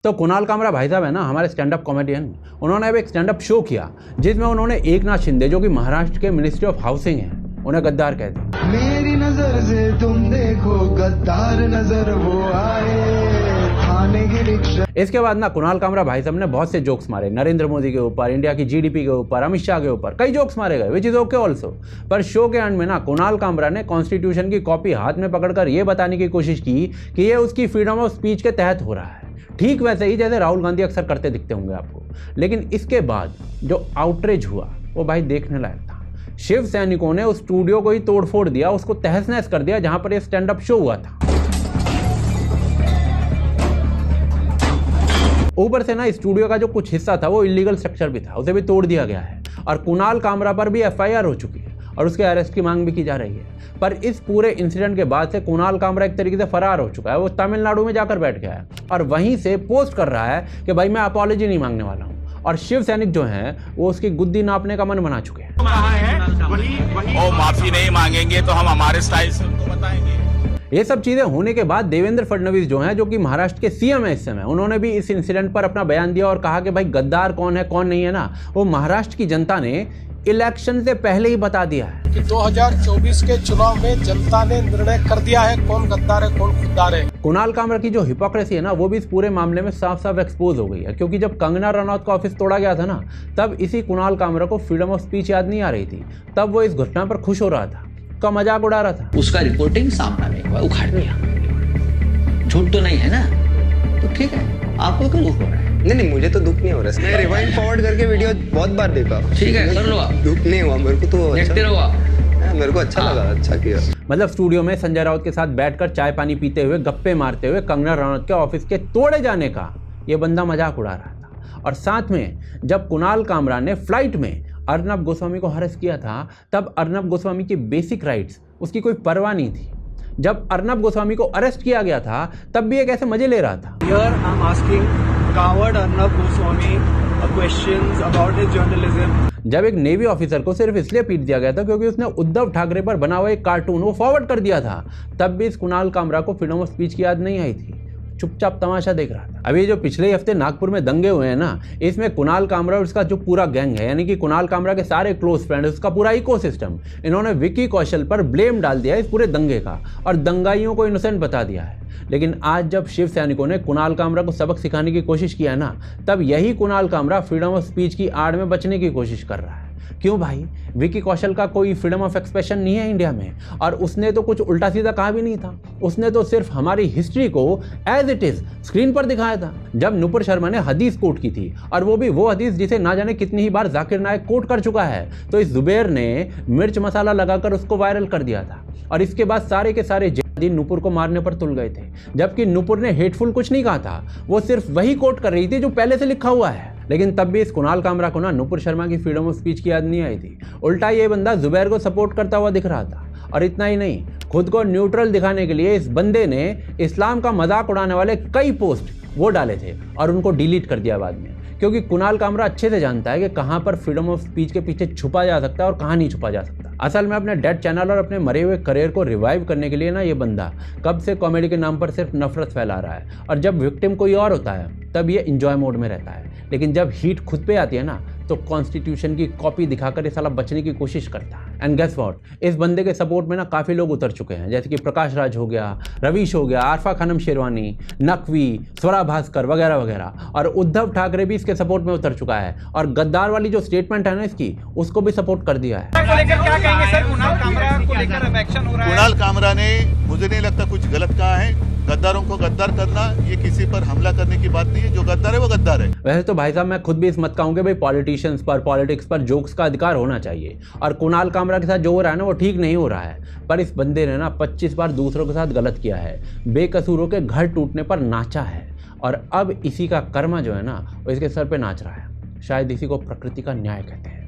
तो कुणाल कामरा भाई साहब है ना, हमारे स्टैंड अप कॉमेडियन, उन्होंने अब एक स्टैंड अप शो किया जिसमें उन्होंने एकनाथ शिंदे जो कि महाराष्ट्र के मिनिस्ट्री ऑफ हाउसिंग है, उन्हें गद्दार कह दिया। मेरी नजर से तुम देखो गद्दार नजर वो आए थाने की रिक्शा। इसके बाद ना कुणाल कामरा भाई साहब ने बहुत से जोक्स मारे नरेंद्र मोदी के ऊपर, इंडिया की जीडीपी के ऊपर, अमित शाह के ऊपर, कई जोक्स मारे गए, विच इज ओके ऑल्सो। पर शो के एंड में ना कुणाल कामरा ने कॉन्स्टिट्यूशन की कॉपी हाथ में पकड़कर यह बताने की कोशिश की कि यह उसकी फ्रीडम ऑफ स्पीच के तहत हो रहा है, ठीक वैसे ही जैसे राहुल गांधी अक्सर करते दिखते होंगे आपको। लेकिन इसके बाद जो आउटरीच हुआ वो भाई देखने लायक था। शिव सैनिकों ने उस स्टूडियो को ही तोड़फोड़ दिया, उसको तहस नहस कर दिया जहां पर यह स्टैंड अप शो हुआ था। ऊपर से ना स्टूडियो का जो कुछ हिस्सा था वो इलीगल स्ट्रक्चर भी था, उसे भी तोड़ दिया गया है और कुणाल कामरा पर भी एफआईआर हो चुकी है और उसके अरेस्ट की मांग भी की जा रही है। पर इस पूरे इंसिडेंट के बाद से कुणाल कामरा एक तरीके से फरार हो चुका है। वो तमिलनाडु में जाकर बैठ गया है और वहीं से पोस्ट कर रहा है कि भाई मैं अपॉलॉजी नहीं मांगने वाला हूँ। और शिव सैनिक जो हैं वो उसकी गुद्दी नापने का मन बना चुके हैं। वो माफी नहीं मांगेंगे तो हम हमारे स्टाइल से उनको बताएंगे। ये सब चीजें होने के बाद देवेंद्र फडणवीस जो हैं, जो कि महाराष्ट्र के सीएम है इस समय, उन्होंने भी इस इंसिडेंट पर अपना बयान दिया और कहा कि भाई गद्दार कौन है कौन नहीं है ना, वो महाराष्ट्र की जनता ने इलेक्शन से पहले ही बता दिया है कि 2024 के चुनाव में जनता ने निर्णय कर दिया है कौन गद्दार है कौन खुददार है। कुणाल कामरा की जो हिपोक्रेसी है ना वो भी इस पूरे मामले में साफ साफ एक्सपोज हो गई है, क्योंकि जब कंगना रनौत का ऑफिस तोड़ा गया था ना, तब इसी कुणाल कामरा को फ्रीडम ऑफ स्पीच याद नहीं आ रही थी। तब वो इस घटना पर खुश हो रहा था, का मजाक उड़ा रहा था। उसका रिपोर्टिंग सामना में हुआ, उखाड़ दिया, झूठ तो नहीं है ना, तो ठीक है। आपको क्यों दुख हो रहा है? नहीं, मुझे तो दुख नहीं हो रहा है। मैं रिवाइंड फॉरवर्ड करके वीडियो बहुत बार देखा। ठीक है, कर लो आप। दुख नहीं हुआ मेरे को, तो देखते रहो आप। मेरे को अच्छा लगा, अच्छा किया। मतलब स्टूडियो में संजय राउत के साथ बैठकर चाय पानी पीते हुए, गप्पे मारते हुए कंगना रनौत के ऑफिस के तोड़े जाने का ये बंदा मजाक उड़ा रहा था। और साथ में जब कुणाल कामरा ने फ्लाइट में अर्नब गोस्वामी को हरेस्ट किया था, तब अर्नब गोस्वामी की बेसिक राइट्स उसकी कोई परवाह नहीं थी। जब अर्नब गोस्वामी को अरेस्ट किया गया था, तब भी एक ऐसे मजे ले रहा था। Here I'm asking coward Arnab Goswami questions about his journalism. जब एक नेवी ऑफिसर को सिर्फ इसलिए पीट दिया गया था क्योंकि उसने उद्धव ठाकरे पर बना हुआ एक कार्टून वो फॉरवर्ड कर दिया था, तब भी इस कुणाल कामरा को फ्रीडम ऑफ स्पीच की याद नहीं आई थी, चुपचाप तमाशा देख रहा था। अभी जो पिछले हफ्ते नागपुर में दंगे हुए हैं ना, इसमें कुणाल कामरा और उसका जो पूरा गैंग है, यानी कि कुणाल कामरा के सारे क्लोज फ्रेंड, उसका पूरा इकोसिस्टम, इन्होंने विक्की कौशल पर ब्लेम डाल दिया इस पूरे दंगे का और दंगाइयों को इनोसेंट बता दिया है। लेकिन आज जब शिव सैनिकों ने कुणाल कामरा को सबक सिखाने की कोशिश किया ना, तब यही Kunal Kamra freedom of speech की आड़ में बचने की कोशिश कर रहा है। क्यों भाई? विक्की कौशल का कोई फ्रीडम ऑफ एक्सप्रेशन नहीं है इंडिया में, और उसने तो कुछ उल्टा सीधा कहा भी नहीं था। उसने तो सिर्फ हमारी हिस्ट्री को एज इट इज स्क्रीन पर दिखाया था। जब नुपुर शर्मा ने हदीस कोट की थी, और वो भी वो हदीस जिसे ना जाने कितनी ही बार जाकिर नायक कोट कर चुका है, तो इस जुबैर ने मिर्च मसाला लगाकर उसको वायरल कर दिया था और इसके बाद सारे के सारे जिहादी नुपुर को मारने पर तुल गए थे। जबकि नुपुर ने हेटफुल कुछ नहीं कहा था, वो सिर्फ वही कोट कर रही थी जो पहले से लिखा हुआ है। लेकिन तब भी इस कुणाल कामरा को ना नुपुर शर्मा की फ्रीडम ऑफ स्पीच की याद नहीं आई थी। उल्टा ये बंदा जुबैर को सपोर्ट करता हुआ दिख रहा था। और इतना ही नहीं, खुद को न्यूट्रल दिखाने के लिए इस बंदे ने इस्लाम का मजाक उड़ाने वाले कई पोस्ट वो डाले थे और उनको डिलीट कर दिया बाद में, क्योंकि कुणाल कामरा अच्छे से जानता है कि कहां पर फ्रीडम ऑफ स्पीच के पीछे छुपा जा सकता है और कहां नहीं छुपा जा सकता। असल में अपने डेड चैनल और अपने मरे हुए करियर को रिवाइव करने के लिए ना ये बंदा कब से कॉमेडी के नाम पर सिर्फ नफरत फैला रहा है, और जब विक्टिम कोई और होता है तब ये इंजॉय मोड में रहता है। लेकिन जब हीट खुद पे आती है ना, तो कॉन्स्टिट्यूशन की कॉपी दिखाकर ये साला बचने की कोशिश करता है। एंड गेस व्हाट, इस बंदे के सपोर्ट में ना काफ़ी लोग उतर चुके हैं, जैसे कि प्रकाश राज हो गया, रवीश हो गया, आरफा खानम शेरवानी, नकवी, स्वरा भास्कर वगैरह वगैरह। और उद्धव ठाकरे भी इसके सपोर्ट में उतर चुका है और गद्दार वाली जो स्टेटमेंट है ना इसकी, उसको भी सपोर्ट कर दिया है। कुणाल कामरा ने, मुझे नहीं लगता कुछ गलत कहा है। गद्दारों को गद्दार करना ये किसी पर हमला करने की बात नहीं है। जो गद्दार है वो गद्दार है। वैसे तो भाई साहब मैं खुद भी इस मत कहूँ कि भाई पॉलिटिशियंस पर, पॉलिटिक्स पर जोक्स का अधिकार होना चाहिए, और कुणाल कामरा के साथ जो हो रहा है ना वो ठीक नहीं हो रहा है। पर इस बंदे ने ना 25 बार दूसरों के साथ गलत किया है, बेकसूरों के घर टूटने पर नाचा है, और अब इसी का कर्मा जो है ना वो इसके सर पे नाच रहा है। शायद इसी को प्रकृति का न्याय कहते हैं।